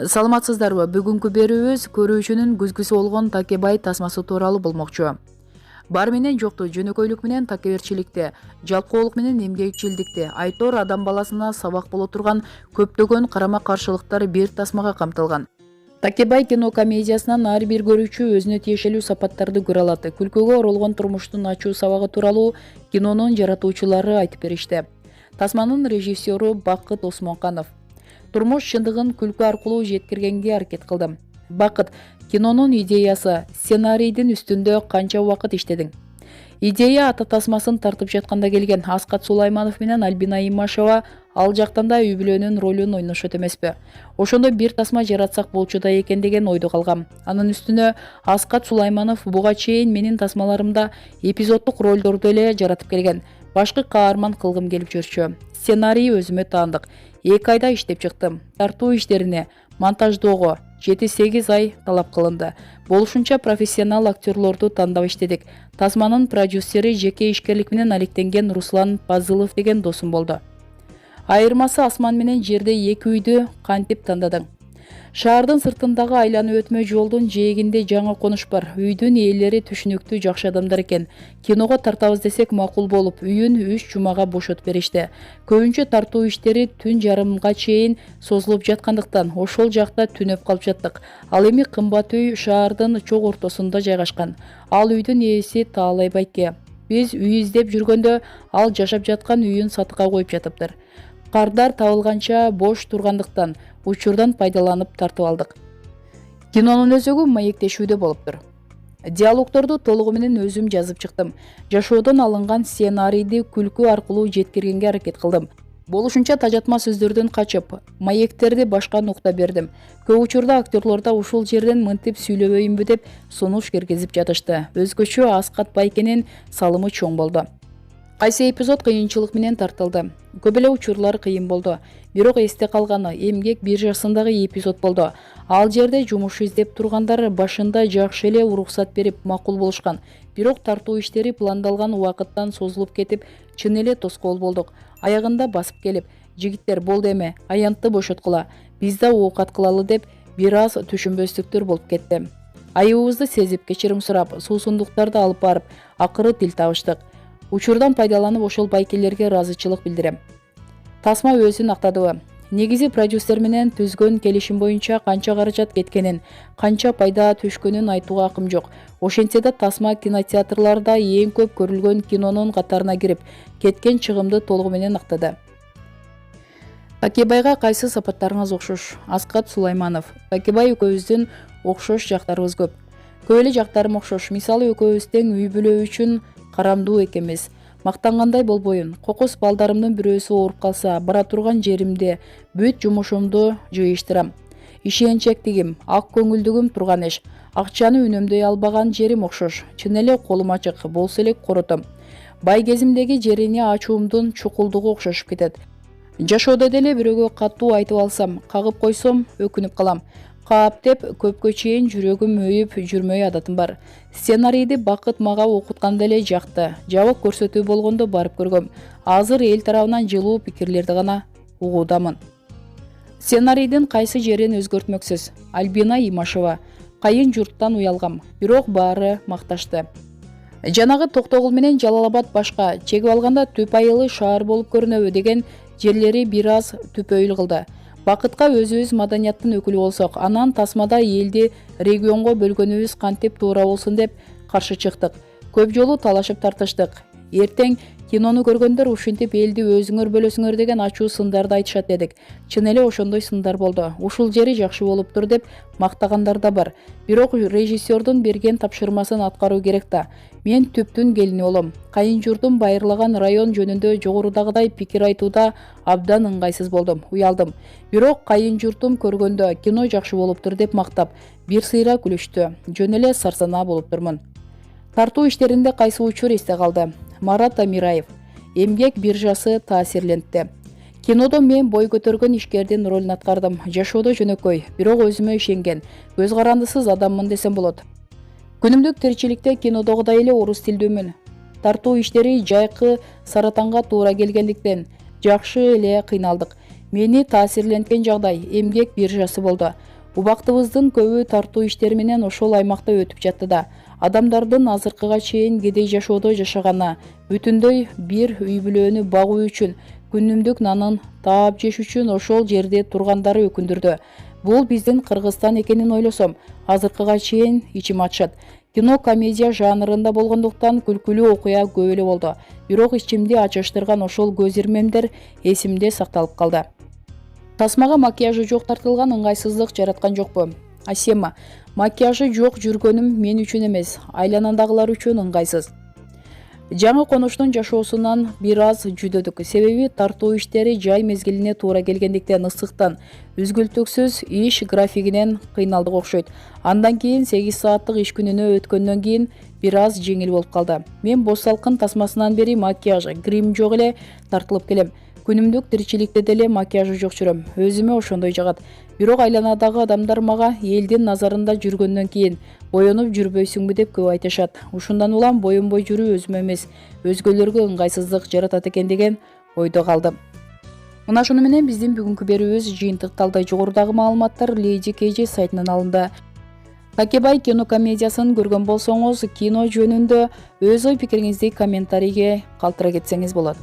Саламатсыздарбы? Бүгүнкү берүүбүз көрүүчүнүн күзгүсү болгон такебай тасмасы тууралуу болмокчу. Бар менен жокту жөнөкөйлүк менен такеберчиликте, жалкоолук менен эмгекчилдикте, айтор адам баласына сабак боло турган көптөгөн карама-каршылыктар бир тасмага камтылган. Такебай кинокомедиясынан ар бир көрүүчү өзүнө тиешелүү сапаттарды көрө алат. Күлкүгө оролгон турмуштун ачуу сабагы тууралуу кинонун жаратуучулары айтып беришти. Тасманын режиссеру Бакыт Осмонканов. Турмуш чындыгын күлкү аркылуу жеткиргенге аракет кылдым. Бакыт, кинонун идеясы, сценарийдин үстүндө канча убакыт иштедиң? Идея ата тасмасын тартып жатканда келген. Аскат Сулайманов менен Альбина Имашева ал жактан да үй бүлөнүн ролун ойношот эмеспи? Ошондо бир тасма жаратсак болчу да экен деген ойду калгам. Анын үстүнө Аскат Сулайманов буга чейин менин тасмаларымда эпизоддук ролдорду эле жаратып келген. Башкы каарман кылгым келип жүрчү. Сценарий өзүмө таандык. 2 айда иштеп чыктым. Тартуу иштерине, монтаждоого 7-8 ай талап кылынды. Болушунча профессионал актерлорду тандап иштедик. Тасманын продюсери жеке ишкерлик менен алектенген Руслан Пазылов деген досум болду. Айырмасы асман менен жерде 2 үйдү кантип тандадың? Шаардын сыртындагы айланып өтмө жолдун жээгинде жаңы конуш бар. Үйдүн ээлери түшүнүктүү, жакшы адамдар экен. Киного тартабыз десек макул болуп, үйүн 3 жумага бошотуп беришти. Көбүнчө тартуу иштери түн жарымга чейин созулуп жаткандыктан ошол жакта түнөп калып жаттык. Ал эми кымбат үй шаардын чок ортосунда жайгашкан. Ал үйдүн ээси Таалай байке. Биз үй издеп жүргөндө ал жашап жаткан үйүн сатыкка коюп жатыптыр. Кардар табылганча бош тургандыктан учурдан пайдаланып тартып алдык. Кинонун өзөгү маектешүүдө болуптур. Диалогторду толугу менен өзүм жазып чыктым. Жашоодон алынган сценарийди күлкү аркылуу жеткиргенге аракет кылдым. Болушунча тажатма сөздөрдөн качып, маектерди башка нукта бердим. Көп учурда актерлордо ушул жерден мынтип сүйлөбөйүнбү деп сунуш киргизип жатышты. Өзгөчө Аскат байкенин салымы чоң болду. Кайсы эпизод кыйынчылык менен тартылды. Көп эле учурлар кыйын болду. Бирок эсте калганы эмгек биржасындагы эпизод болду. Ал жерде жумуш издеп тургандар башында жакшы эле уруксат берип макул болушкан. Бирок тартуу иштери пландалган убакыттан созулуп кетип, чын эле тоскоол болдук. Аягында басып келип, жигиттер болду эме, аянтты бошоткула, биз да оокат кылалы деп бир аз түшүнбөстүктөр болуп кетти. Айыбыбызды сезип, кечирим сурап, суусундуктарды алып барып, акыры тил табыштык. Учурдан пайдаланып ошол байкелерге ыраазычылык билдирем. Тасма өзүн актадыбы? Негизи продюсер менен түзгөн келишим боюнча канча каражат кеткенин, канча пайда түшкөнүн айтууга акым жок. Ошентсе да тасма кинотеатрларда эң көп көрүлгөн кинонун катарына кирип, кеткен чыгымды толугу менен актады. Такебайга кайсы сапаттарыңыз окшош? Аскат Сулайманов. Такебай экөөбүздүн окшош жактарыбыз көп. Көп эле жактарым окшош. Мисалы экөөбүз тең үй бүлө үчүн карамдуу экенбиз. Мактангандай болбоюн. Кокос балдарымдын бирөөсү ооруп калса, бара турган жеримде бүт жумушумду жыйыштырам. Ишенчектигим, ак көңүлдүгүм турган эш. Акчаны үнөмдөй албаган жерим окшош. Чын эле колум ачык, болсо эле коротом. Бай кезимдеги жерине ачуумдун чукулдугу окшошуп кетет. Жашоодо деле бирөөгө катуу айтып алсам, кагып койсом өкүнүп калам. Каап деп көпкө чейин жүрөгүм өйүп жүрмөй адатым бар. Сценарийди Бакыт мага окутканда эле жакты. Жабык көрсөтүү болгондо барып көргөм. Азыр эл тарабынан жылуу пикирлерди гана угуудамын. Сценарийдин кайсы жерин өзгөртмөксүз? Альбина Имашева. Кайын журттан уялгам, бирок баары макташты. Жанагы Токтогул менен Жалал Абад башка, чегип алганда түп айылы шаар болуп көрүнөбү деген жерлери бир аз түпөйүл кылды. Бакытка өзүбүз маданияттын өкүлү болсок, анан тасмада элди регионго бөлгөнүбүз кантип туура болсун деп каршы чыктык. Көп жолу талашып тартыштык. Эртең кинону көргөндөр ушинтип элди өзүңөр бөлөсүңөр деген ачуу сындарды айтышат дедик. Чын эле ошондой сындар болду. Ушул жери жакшы болуптур деп мактагандар да бар. Бирок режиссердун берген тапшырмасын аткаруу керек да. Мен түптүн келини болом. Кайын журтум байырлаган район жөнүндө жогорудагыдай пикир айтууда абдан ыңгайсыз болдум, уялдым. Бирок кайын журтум көргөндө кино жакшы болуптур деп мактап, бир сыйра күлүштү. Жөн эле сарсанаа болуптурмун. Тартуу иштеринде кайсы учур эсте калды? Марат Амираев. Эмгек биржасы таасирлентти. Кинодо мен бой көтөргөн ишкердин ролун аткардым. Жашоодо жөнөкөй, бирок өзүмө ишенген, көз карандысыз адаммын десем болот. Күнүмдүк тиричиликте кинодогудай эле орус тилдүүмүн. Тартуу иштери жайкы саратанга туура келгендиктен жакшы эле кыйналдык. Мени таасирленткен жагдай эмгек биржасы болду. Убактыбыздын көбү тартуу иштери менен ошол аймакта өтүп жатты да. Адамдардын азыркыга чейин кедей жашоодо жашаганы, бүтүндөй бир үй бүлөнү багуу үчүн, күнүмдүк нанын таап жеш үчүн ошол жерде тургандары өкүндүрдү. Бул биздин Кыргызстан экенин ойлосом, азыркыга чейин ичим ачышат. Кино комедия жанрында болгондуктан күлкүлүү окуя көп эле болду. Бирок ичимди ачыштырган ошол көз ирмемдер эсимде сакталып калды. Тасмага макияжы жок тартылган ыңгайсыздык жараткан жокпу? Асема: макияжы жок жүргөнүм мен үчүн эмес, айланадагылар үчүн ыңгайсыз. Жаңы конуштун жашоосунан бир аз жүдөдүк. Себеби тартуу иштери жай мезгилине туура келгендиктен ысыктан, үзгүлтүксүз иш графигинен кыйналдык окшойт. Андан кийин 8 сааттык иш күнүнө өткөндөн кийин бир аз жеңил болуп калды. Мен боз салкын тасмасынан бери макияж, грим жок эле тартылып келем. Күнүмдүк тиричиликте деле макияжы жок жүрөм. Өзүмө ошондой жагат. Бирок айланадагы адамдар мага элдин назарында жүргөндөн кийин боенуп жүрбөйсүңбү деп көп айтышат. Ушундан улам боенбой жүрүү өзүмө эмес, өзгөлөргө ыңгайсыздык жаратат экен деген ойдо калдым. Мына шуну менен биздин бүгүнкү берүүбүз жыйынтыкталды. Жогорудагы маалыматтар Lady KG сайтынан алынды. Такебай кинокомедиясын көргөн болсоңуз, кино жөнүндө өз ой пикириңизди комментарийге калтыра кетсеңиз болот.